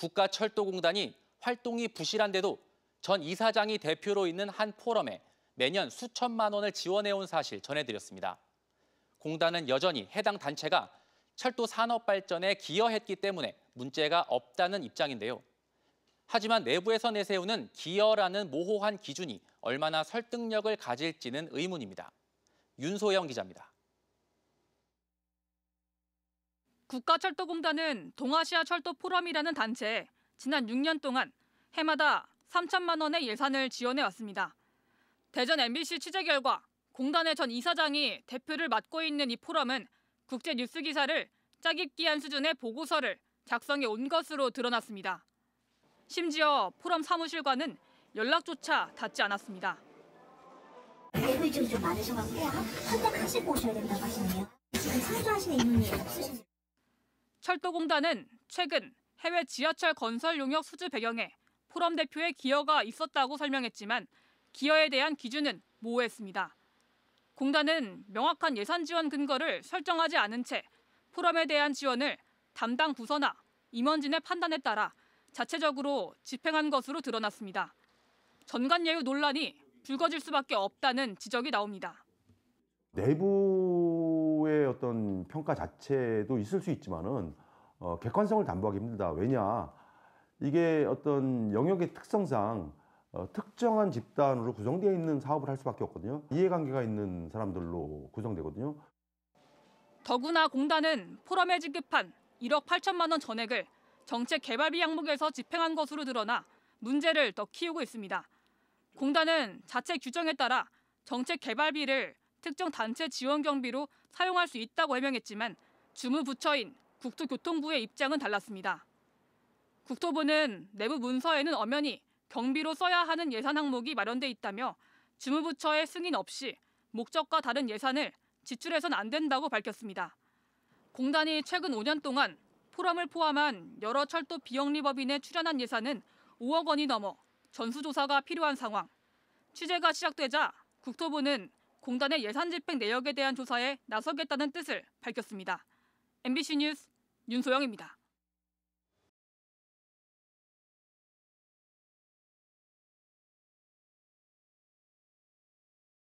국가철도공단이 활동이 부실한데도 전 이사장이 대표로 있는 한 포럼에 매년 수천만 원을 지원해온 사실 전해드렸습니다. 공단은 여전히 해당 단체가 철도 산업 발전에 기여했기 때문에 문제가 없다는 입장인데요. 하지만 내부에서 내세우는 기여라는 모호한 기준이 얼마나 설득력을 가질지는 의문입니다. 윤소영 기자입니다. 국가철도공단은 동아시아 철도 포럼이라는 단체에 지난 6년 동안 해마다 3천만 원의 예산을 지원해왔습니다. 대전 MBC 취재 결과 공단의 전 이사장이 대표를 맡고 있는 이 포럼은 국제 뉴스 기사를 짜깁기한 수준의 보고서를 작성해 온 것으로 드러났습니다. 심지어 포럼 사무실과는 연락조차 닿지 않았습니다. 내부 이쪽이 좀 많으셔가지고 선택하시고 오셔야 된다고 하시네요. 지금 상주하시는 인원이 없으신지. 철도공단은 최근 해외 지하철 건설 용역 수주 배경에 포럼 대표의 기여가 있었다고 설명했지만 기여에 대한 기준은 모호했습니다. 공단은 명확한 예산 지원 근거를 설정하지 않은 채 포럼에 대한 지원을 담당 부서나 임원진의 판단에 따라 자체적으로 집행한 것으로 드러났습니다. 전관예우 논란이 불거질 수밖에 없다는 지적이 나옵니다. 내부의 어떤 평가 자체도 있을 수 있지만은 객관성을 담보하기 힘들다. 왜냐? 이게 어떤 영역의 특성상 특정한 집단으로 구성되어 있는 사업을 할 수밖에 없거든요. 이해관계가 있는 사람들로 구성되거든요. 더구나 공단은 포럼에 지급한 1억 8천만 원 전액을 정책 개발비 항목에서 집행한 것으로 드러나 문제를 더 키우고 있습니다. 공단은 자체 규정에 따라 정책 개발비를 특정 단체 지원 경비로 사용할 수 있다고 해명했지만 주무부처인 국토교통부의 입장은 달랐습니다. 국토부는 내부 문서에는 엄연히 경비로 써야 하는 예산 항목이 마련돼 있다며 주무부처의 승인 없이 목적과 다른 예산을 지출해서는 안 된다고 밝혔습니다. 공단이 최근 5년 동안 포럼을 포함한 여러 철도 비영리법인에 출연한 예산은 5억 원이 넘어 전수조사가 필요한 상황. 취재가 시작되자 국토부는 공단의 예산 집행 내역에 대한 조사에 나서겠다는 뜻을 밝혔습니다. MBC 뉴스 윤소영입니다.